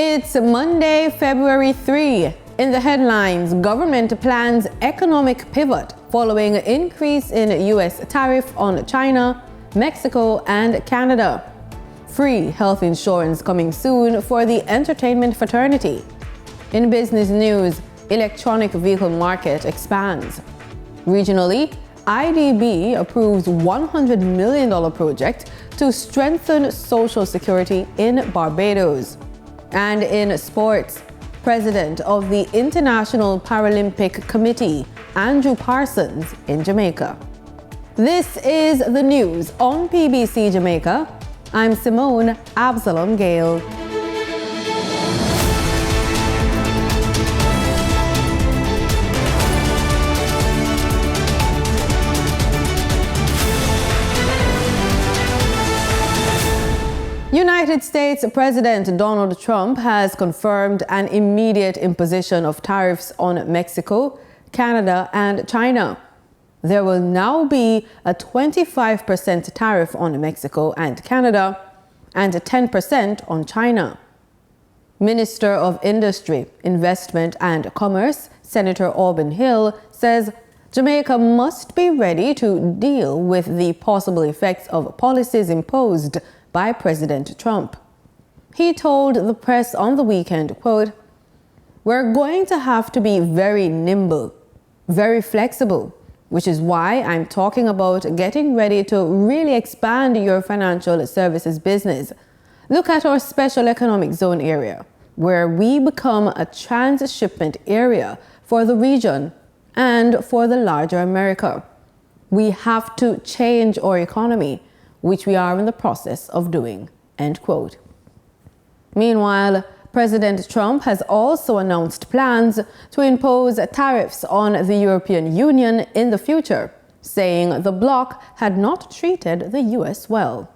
It's Monday, February 3. In the headlines, government plans economic pivot following increase in U.S. tariff on China, Mexico, and Canada. Free health insurance coming soon for the entertainment fraternity. In business news, electronic vehicle market expands. Regionally, IDB approves $100 million project to strengthen social security in Barbados. And in sports, President of the International Paralympic Committee, Andrew Parsons, in Jamaica. This is the news on PBC Jamaica. I'm Simone Absalom Gale. United States President Donald Trump has confirmed an immediate imposition of tariffs on Mexico, Canada, and China. There will now be a 25% tariff on Mexico and Canada and 10% on China. Minister of Industry, Investment and Commerce, Senator Auburn Hill, says Jamaica must be ready to deal with the possible effects of policies imposed by President Trump. He told the press on the weekend, quote, "We're going to have to be very nimble, very flexible, which is why I'm talking about getting ready to really expand your financial services business. Look at our special economic zone area, where we become a transshipment area for the region and for the larger America. We have to change our economy, which we are in the process of doing," end quote. Meanwhile, President Trump has also announced plans to impose tariffs on the European Union in the future, saying the bloc had not treated the U.S. well.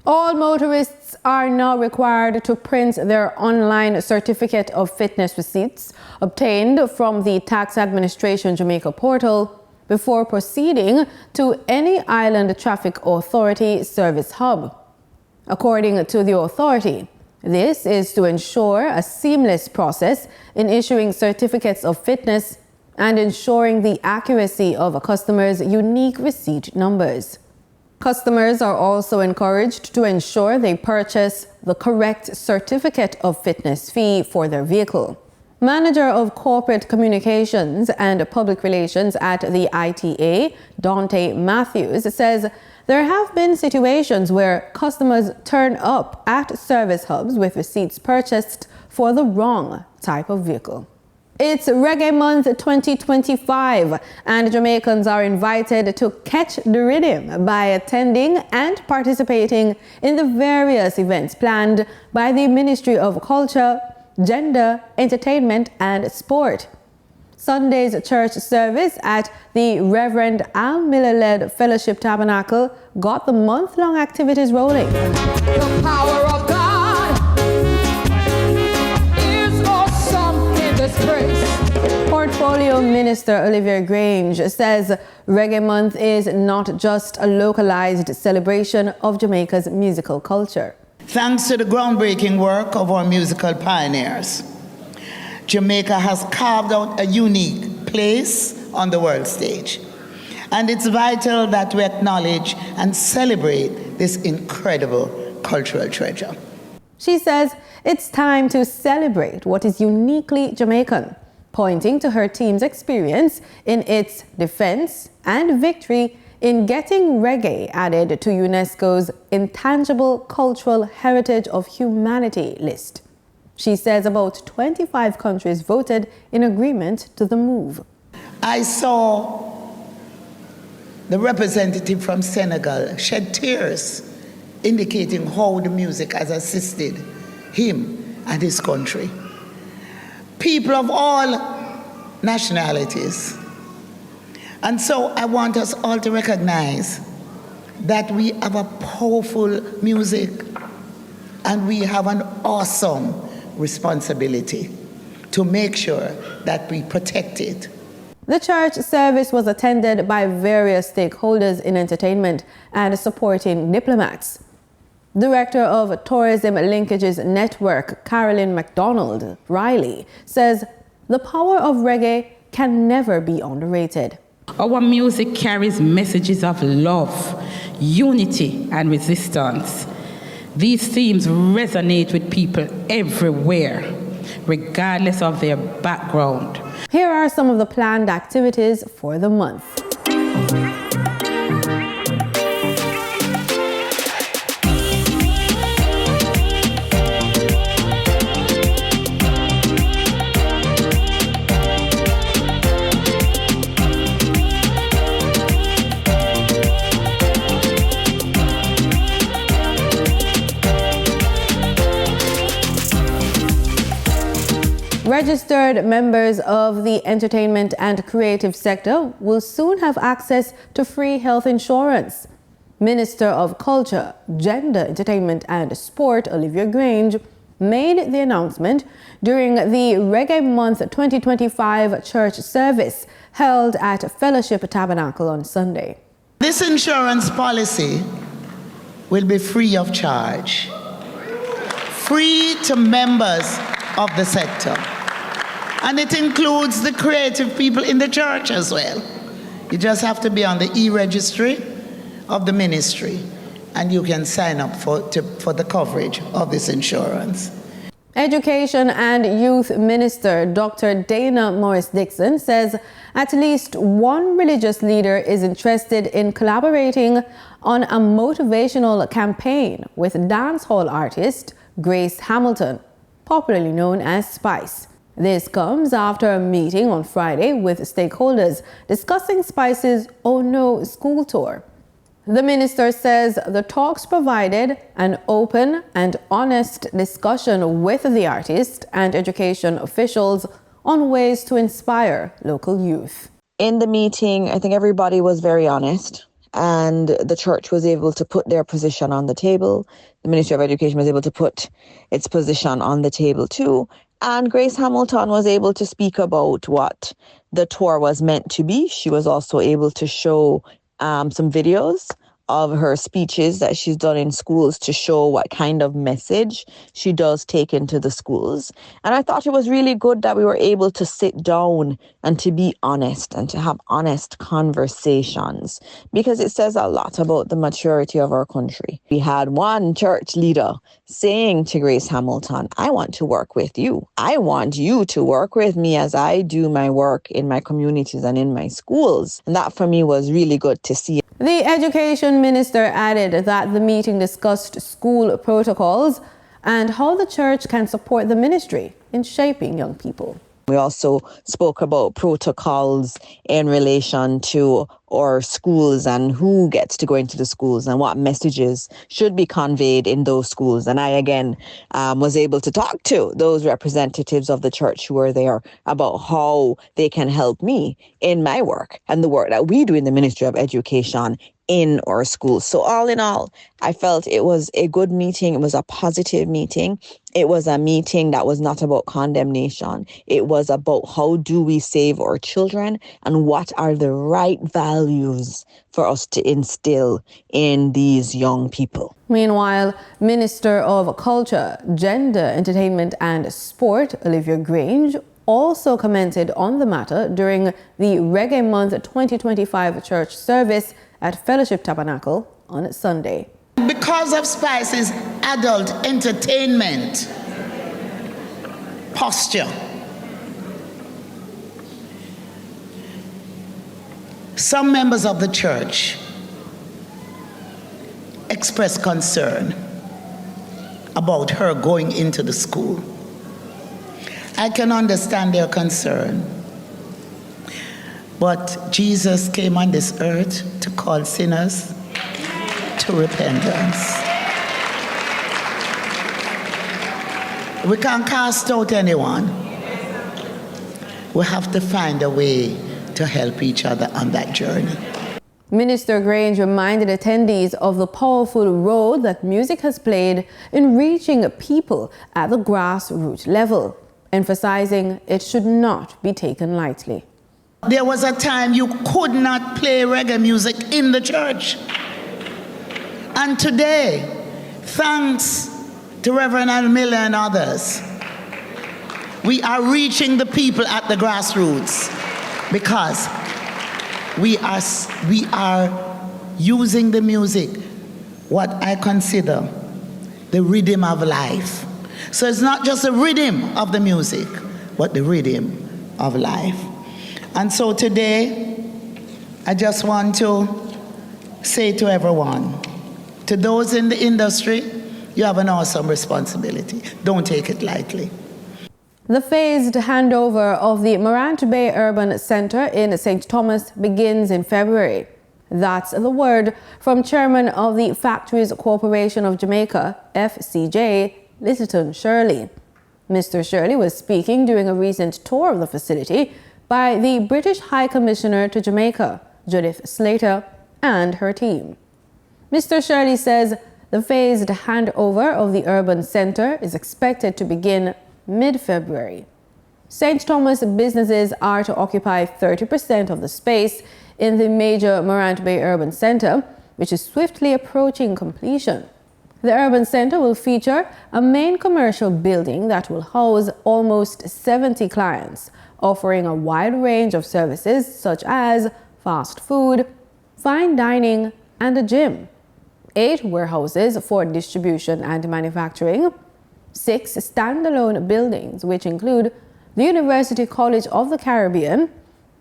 All motorists are now required to print their online certificate of fitness receipts obtained from the Tax Administration Jamaica portal before proceeding to any Island Traffic Authority service hub. According to the authority, this is to ensure a seamless process in issuing certificates of fitness and ensuring the accuracy of a customer's unique receipt numbers. Customers are also encouraged to ensure they purchase the correct certificate of fitness fee for their vehicle. Manager of Corporate Communications and Public Relations at the ITA, Dante Matthews, says there have been situations where customers turn up at service hubs with receipts purchased for the wrong type of vehicle. It's Reggae Month 2025, and Jamaicans are invited to catch the rhythm by attending and participating in the various events planned by the Ministry of Culture, Gender, Entertainment and Sport. Sunday's church service at the Reverend Al Miller-led Fellowship Tabernacle got the month-long activities rolling. The power of God is awesome in this place. Portfolio Minister Olivia Grange says Reggae Month is not just a localized celebration of Jamaica's musical culture. Thanks to the groundbreaking work of our musical pioneers, Jamaica has carved out a unique place on the world stage. And it's vital that we acknowledge and celebrate this incredible cultural treasure. She says it's time to celebrate what is uniquely Jamaican, pointing to her team's experience in its defense and victory in getting reggae added to UNESCO's Intangible Cultural Heritage of Humanity list. She says about 25 countries voted in agreement to the move. I saw the representative from Senegal shed tears, indicating how the music has assisted him and his country. People of all nationalities. And so I want us all to recognize that we have a powerful music and we have an awesome responsibility to make sure that we protect it. The church service was attended by various stakeholders in entertainment and supporting diplomats. Director of Tourism Linkages Network, Carolyn McDonald Riley, says the power of reggae can never be underrated. Our music carries messages of love, unity, and resistance. These themes resonate with people everywhere, regardless of their background. Here are some of the planned activities for the month. Registered members of the entertainment and creative sector will soon have access to free health insurance. Minister of Culture, Gender, Entertainment and Sport, Olivia Grange, made the announcement during the Reggae Month 2025 church service held at Fellowship Tabernacle on Sunday. This insurance policy will be free of charge, free to members of the sector. And it includes the creative people in the church as well. You just have to be on the e-registry of the ministry and you can sign up for the coverage of this insurance. Education and Youth Minister Dr. Dana Morris-Dixon says at least one religious leader is interested in collaborating on a motivational campaign with dancehall artist Grace Hamilton, popularly known as Spice. This comes after a meeting on Friday with stakeholders discussing Spice's Oh No school tour. The minister says the talks provided an open and honest discussion with the artist and education officials on ways to inspire local youth. In the meeting, I think everybody was very honest, and the church was able to put their position on the table. The Ministry of Education was able to put its position on the table too. And Grace Hamilton was able to speak about what the tour was meant to be. She was also able to show some videos of her speeches that she's done in schools to show what kind of message she does take into the schools. And I thought it was really good that we were able to sit down and to be honest and to have honest conversations, because it says a lot about the maturity of our country. We had one church leader saying to Grace Hamilton, I want to work with you. I want you to work with me as I do my work in my communities and in my schools. And that for me was really good to see. The education minister added that the meeting discussed school protocols and how the church can support the ministry in shaping young people. We also spoke about protocols in relation to our schools and who gets to go into the schools and what messages should be conveyed in those schools. And I, again, was able to talk to those representatives of the church who were there about how they can help me in my work and the work that we do in the Ministry of Education in our schools. So all in all, I felt it was a good meeting. It was a positive meeting. It was a meeting that was not about condemnation. It was about how do we save our children and what are the right values for us to instill in these young people. Meanwhile, Minister of Culture, Gender, Entertainment and Sport, Olivia Grange, also commented on the matter during the Reggae Month 2025 church service at Fellowship Tabernacle on Sunday. Because of Spice's adult entertainment posture, some members of the church expressed concern about her going into the school. I can understand their concern. But Jesus came on this earth to call sinners to repentance. We can't cast out anyone. We have to find a way to help each other on that journey. Minister Grange reminded attendees of the powerful role that music has played in reaching people at the grassroots level, emphasizing it should not be taken lightly. There was a time you could not play reggae music in the church. And today, Thanks to Reverend Almilla and others, we are reaching the people at the grassroots because we are using the music, what I consider the rhythm of life. So it's not just the rhythm of the music, but the rhythm of life. And so today, I just want to say to everyone, to those in the industry, you have an awesome responsibility. Don't take it lightly. The phased handover of the Morant Bay Urban Centre in St. Thomas begins in February. That's the word from Chairman of the Factories Corporation of Jamaica, FCJ, Littleton Shirley. Mr. Shirley was speaking during a recent tour of the facility by the British High Commissioner to Jamaica, Judith Slater, and her team. Mr. Shirley says the phased handover of the urban centre is expected to begin mid-February. St. Thomas businesses are to occupy 30% of the space in the major Morant Bay Urban Centre, which is swiftly approaching completion. The urban centre will feature a main commercial building that will house almost 70 clients, offering a wide range of services such as fast food, fine dining, and a gym. 8 warehouses for distribution and manufacturing, 6 standalone buildings, which include the University College of the Caribbean,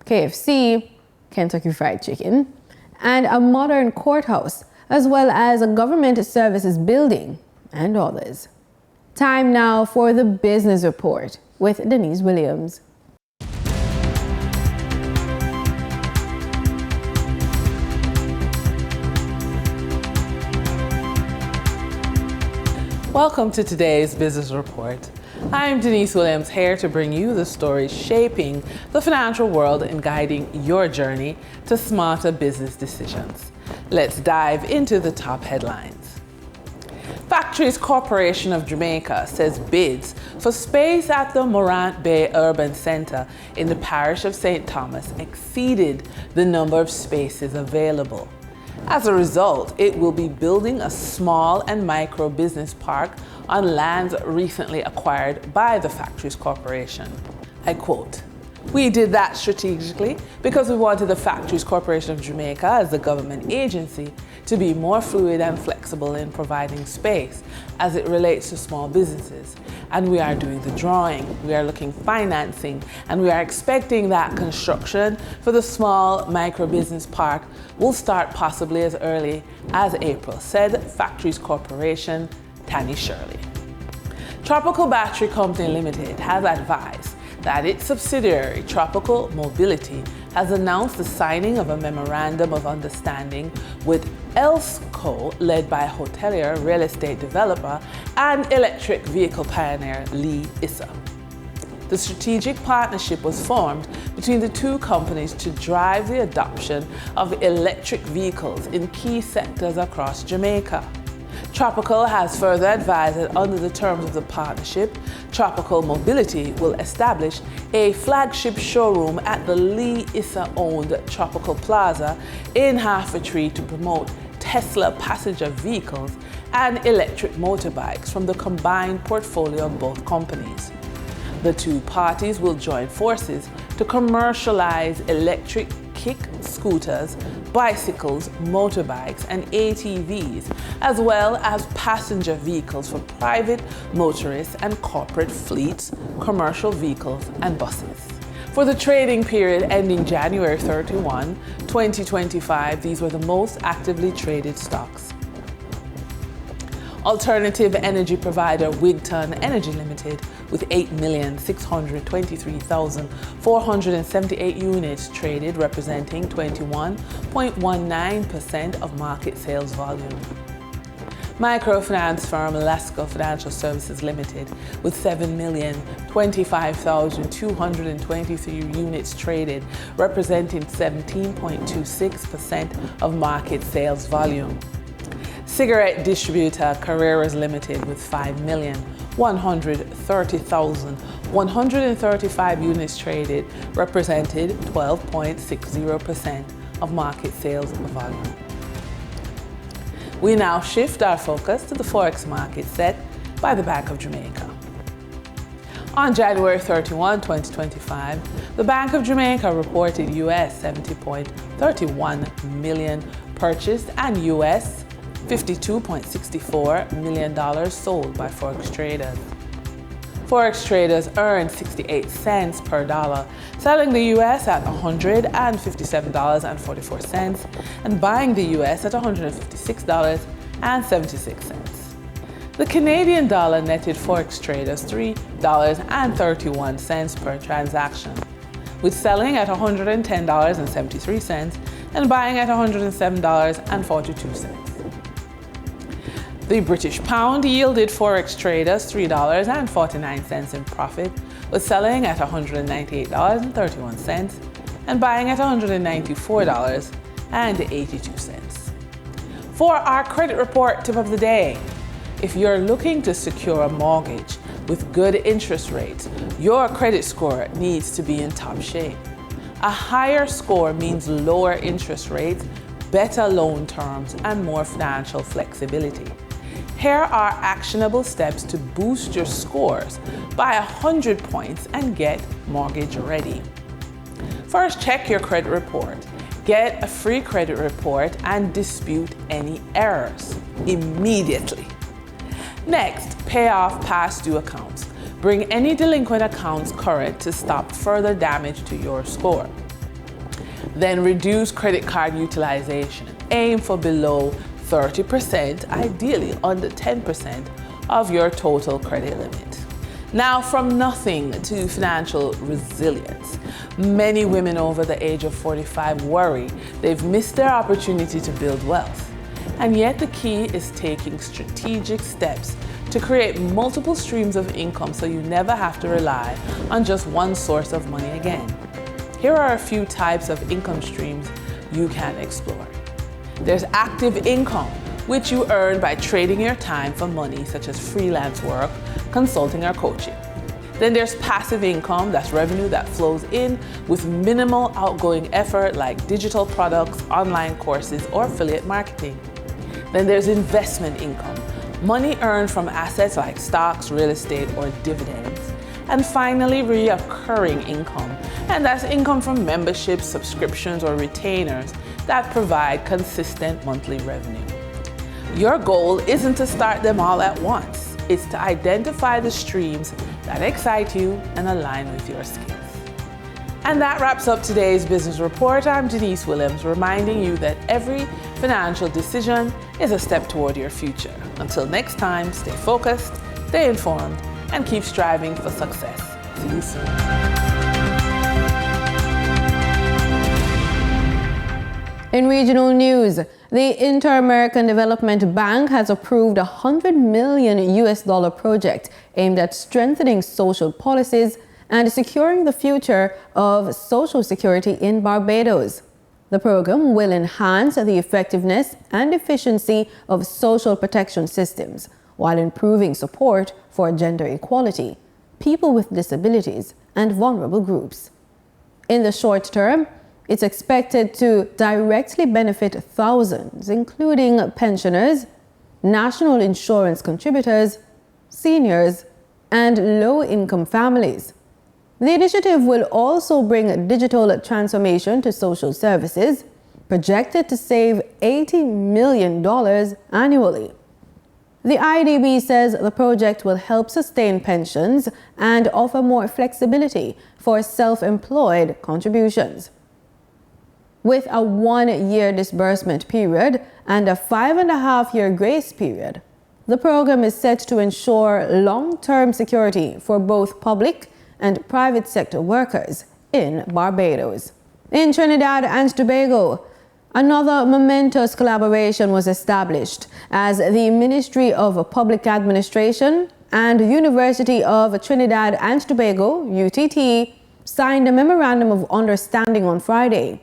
KFC, Kentucky Fried Chicken, and a modern courthouse, as well as a government services building, and others. Time now for the business report with Denise Williams. Welcome to today's business report. I'm Denise Williams, here to bring you the stories shaping the financial world and guiding your journey to smarter business decisions. Let's dive into the top headlines. Factories Corporation of Jamaica says bids for space at the Morant Bay Urban Centre in the parish of St. Thomas exceeded the number of spaces available. As a result, it will be building a small and micro business park on lands recently acquired by the Factories Corporation. I quote, "We did that strategically because we wanted the Factories Corporation of Jamaica as the government agency to be more fluid and flexible in providing space as it relates to small businesses. And we are doing the drawing, we are looking financing, and we are expecting that construction for the small micro business park will start possibly as early as April," said Factories Corporation Tanny Shirley. Tropical Battery Company Limited has advised that its subsidiary Tropical Mobility has announced the signing of a memorandum of understanding with ELSCO, led by hotelier, real estate developer, and electric vehicle pioneer Lee Issa. The strategic partnership was formed between the two companies to drive the adoption of electric vehicles in key sectors across Jamaica. Tropical has further advised that under the terms of the partnership, Tropical Mobility will establish a flagship showroom at the Lee Issa-owned Tropical Plaza in Half a Tree to promote Tesla passenger vehicles and electric motorbikes from the combined portfolio of both companies. The two parties will join forces to commercialize electric kick scooters, bicycles, motorbikes, and ATVs, as well as passenger vehicles for private motorists and corporate fleets, commercial vehicles, and buses. For the trading period ending January 31, 2025, these were the most actively traded stocks. Alternative energy provider Wigton Energy Limited, with 8,623,478 units traded, representing 21.19% of market sales volume. Microfinance firm Lasco Financial Services Limited, with 7,025,223 units traded, representing 17.26% of market sales volume. Cigarette distributor Carreras Limited, with 5,130,135 units traded, represented 12.60% of market sales volume. We now shift our focus to the forex market set by the Bank of Jamaica. On January 31, 2025, the Bank of Jamaica reported US $70.31 million purchased and US $52.64 million sold by forex traders. Forex traders earned 68 cents per dollar, selling the US at $157.44 and buying the US at $156.76. The Canadian dollar netted forex traders $3.31 per transaction, with selling at $110.73 and buying at $107.42. The British pound yielded forex traders $3.49 in profit, with selling at $198.31 and buying at $194.82. For our credit report tip of the day, if you're looking to secure a mortgage with good interest rates, your credit score needs to be in top shape. A higher score means lower interest rates, better loan terms, and more financial flexibility. Here are actionable steps to boost your scores by 100 points and get mortgage ready. First, check your credit report. Get a free credit report and dispute any errors immediately. Next, pay off past due accounts. Bring any delinquent accounts current to stop further damage to your score. Then reduce credit card utilization. Aim for below 30%, ideally under 10% of your total credit limit. Now, from nothing to financial resilience. Many women over the age of 45 worry they've missed their opportunity to build wealth. And yet the key is taking strategic steps to create multiple streams of income so you never have to rely on just one source of money again. Here are a few types of income streams you can explore. There's active income, which you earn by trading your time for money, such as freelance work, consulting, or coaching. Then there's passive income, that's revenue that flows in with minimal outgoing effort, like digital products, online courses, or affiliate marketing. Then there's investment income, money earned from assets like stocks, real estate, or dividends. And finally, recurring income, and that's income from memberships, subscriptions, or retainers that provide consistent monthly revenue. Your goal isn't to start them all at once. It's to identify the streams that excite you and align with your skills. And that wraps up today's business report. I'm Denise Williams, reminding you that every financial decision is a step toward your future. Until next time, stay focused, stay informed, and keep striving for success. See you soon. In regional news, the Inter-American Development Bank has approved a $100 million project aimed at strengthening social policies and securing the future of Social Security in Barbados. The program will enhance the effectiveness and efficiency of social protection systems while improving support for gender equality, people with disabilities, and vulnerable groups. In the short term, it's expected to directly benefit thousands, including pensioners, national insurance contributors, seniors, and low-income families. The initiative will also bring digital transformation to social services, projected to save $80 million annually. The IDB says the project will help sustain pensions and offer more flexibility for self-employed contributions. With a 1-year disbursement period and a 5.5-year grace period, the program is set to ensure long-term security for both public and private sector workers in Barbados. In Trinidad and Tobago, another momentous collaboration was established as the Ministry of Public Administration and University of Trinidad and Tobago, UTT, signed a Memorandum of Understanding on Friday.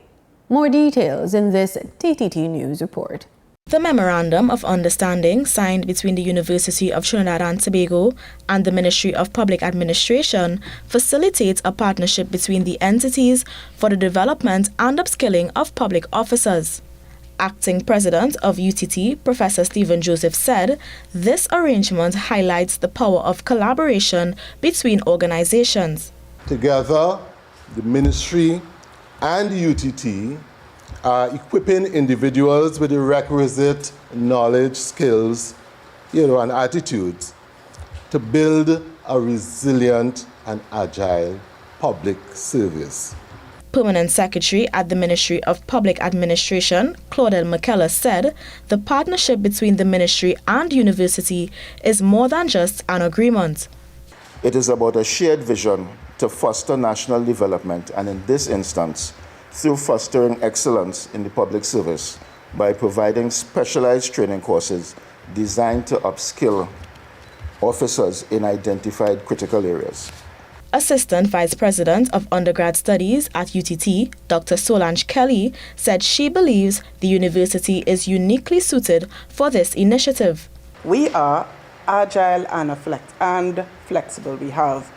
More details in this TTT News report. The Memorandum of Understanding signed between the University of Trinidad and Tobago and the Ministry of Public Administration facilitates a partnership between the entities for the development and upskilling of public officers. Acting President of UTT, Professor Stephen Joseph, said this arrangement highlights the power of collaboration between organizations. Together, the ministry and the UTT are equipping individuals with the requisite knowledge, skills, and attitudes to build a resilient and agile public service. Permanent Secretary at the Ministry of Public Administration, Claudel McKellar, said the partnership between the ministry and university is more than just an agreement. It is about a shared vision to foster national development, and in this instance, through fostering excellence in the public service by providing specialized training courses designed to upskill officers in identified critical areas. Assistant Vice President of Undergrad Studies at UTT, Dr. Solange Kelly, said she believes the university is uniquely suited for this initiative. We are agile and flexible. We have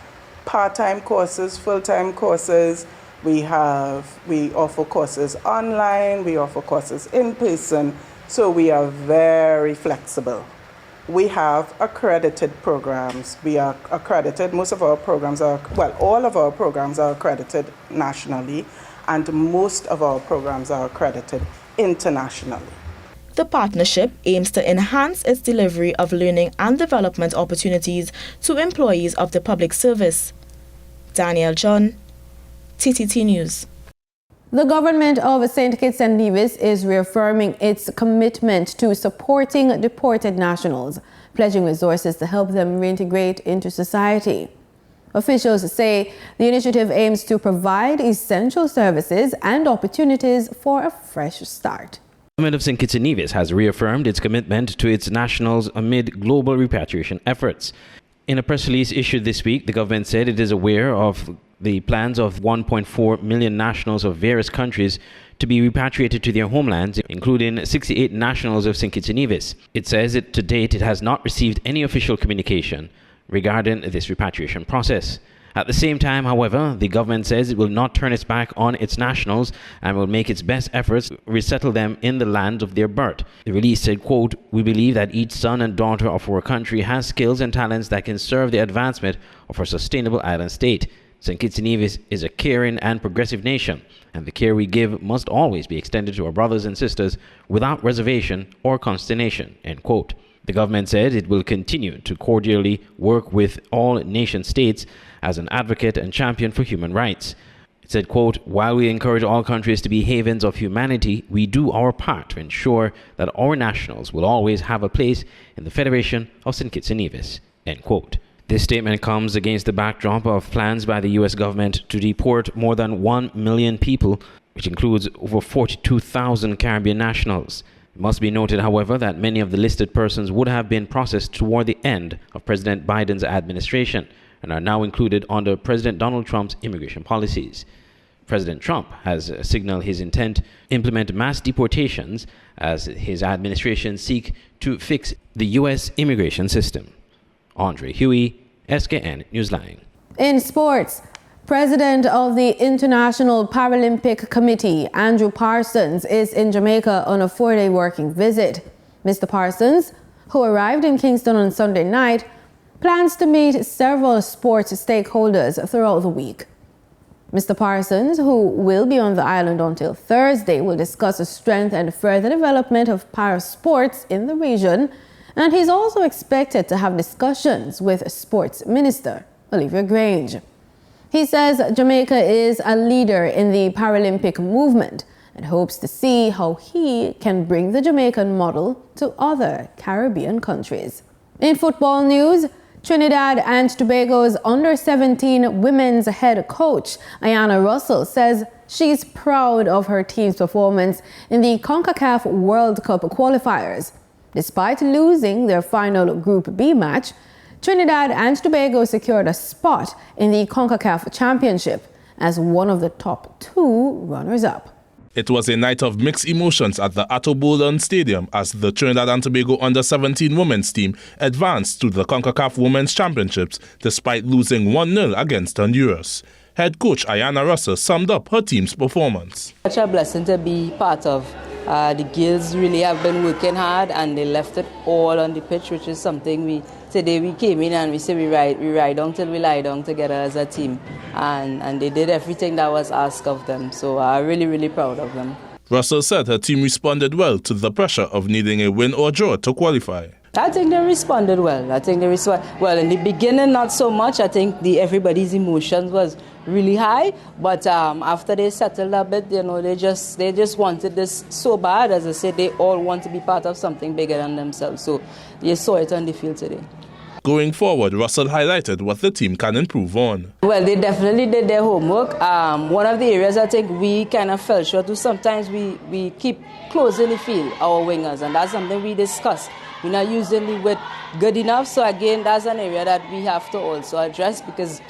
part-time courses, full-time courses. We offer courses online, we offer courses in person, so we are very flexible. We have accredited programs. We are accredited, all of our programs are accredited nationally, and most of our programs are accredited internationally. The partnership aims to enhance its delivery of learning and development opportunities to employees of the public service. Daniel John, TTT News. The government of St. Kitts and Nevis is reaffirming its commitment to supporting deported nationals, pledging resources to help them reintegrate into society. Officials say the initiative aims to provide essential services and opportunities for a fresh start. The government of St. Kitts and Nevis has reaffirmed its commitment to its nationals amid global repatriation efforts. In a press release issued this week, the government said it is aware of the plans of 1.4 million nationals of various countries to be repatriated to their homelands, including 68 nationals of St. Kitts and Nevis. It says that to date it has not received any official communication regarding this repatriation process. At the same time, however, the government says it will not turn its back on its nationals and will make its best efforts to resettle them in the land of their birth. The release said, quote, "We believe that each son and daughter of our country has skills and talents that can serve the advancement of our sustainable island state. St. Kitts and Nevis is a caring and progressive nation, and the care we give must always be extended to our brothers and sisters without reservation or consternation," end quote. The government said it will continue to cordially work with all nation states as an advocate and champion for human rights. It said, quote, "While we encourage all countries to be havens of humanity, we do our part to ensure that our nationals will always have a place in the Federation of St. Kitts and Nevis," end quote. This statement comes against the backdrop of plans by the U.S. government to deport more than 1 million people, which includes over 42,000 Caribbean nationals. It must be noted, however, that many of the listed persons would have been processed toward the end of President Biden's administration and are now included under President Donald Trump's immigration policies. President Trump has signaled his intent to implement mass deportations as his administration seeks to fix the U.S. immigration system. Andre Huey, SKN Newsline. In sports, President of the International Paralympic Committee, Andrew Parsons, is in Jamaica on a 4-day working visit. Mr. Parsons, who arrived in Kingston on Sunday night, plans to meet several sports stakeholders throughout the week. Mr. Parsons, who will be on the island until Thursday, will discuss the strength and further development of para sports in the region, and he's also expected to have discussions with Sports Minister Olivia Grange. He says Jamaica is a leader in the Paralympic movement and hopes to see how he can bring the Jamaican model to other Caribbean countries. In football news, Trinidad and Tobago's under-17 women's head coach, Ayanna Russell, says she's proud of her team's performance in the CONCACAF World Cup qualifiers. Despite losing their final Group B match, Trinidad and Tobago secured a spot in the CONCACAF Championship as one of the top 2 runners-up. It was a night of mixed emotions at the Atto Boldon Stadium as the Trinidad and Tobago under-17 women's team advanced to the CONCACAF Women's Championships despite losing 1-0 against Honduras. Head coach Ayanna Russell summed up her team's performance. Such a blessing to be part of The girls really have been working hard and they left it all on the pitch, which is something today we came in and we said we ride down till we lie down together as a team. And they did everything that was asked of them. So I'm really, really proud of them. Russell said her team responded well to the pressure of needing a win or draw to qualify. I think they responded well. Well, in the beginning, not so much. I think everybody's emotions was really high. But after they settled a bit, they just wanted this so bad. As I said, they all want to be part of something bigger than themselves. So you saw it on the field today. Going forward, Russell highlighted what the team can improve on. Well, they definitely did their homework. One of the areas I think we kind of fell short to, sometimes we keep closing the field, our wingers, and that's something we discussed. We're not using the width good enough, so again, that's an area that we have to also address because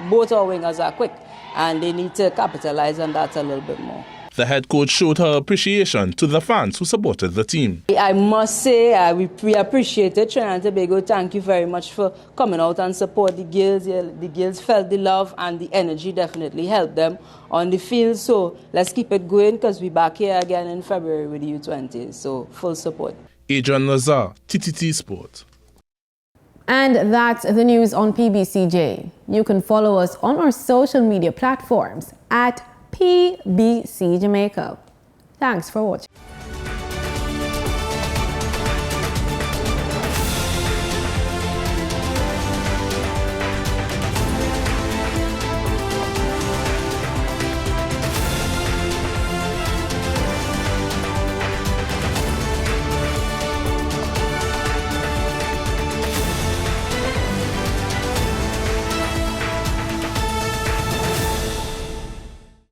both our wingers are quick and they need to capitalize on that a little bit more. The head coach showed her appreciation to the fans who supported the team. I must say we appreciate it. Trinidad and Tobago, thank you very much for coming out and support the girls. The girls felt the love and the energy definitely helped them on the field. So let's keep it going because we're back here again in February with the U20s. So full support. Adrian Lazar, TTT Sport. And that's the news on PBCJ. You can follow us on our social media platforms at PBCJamaica. Thanks for watching.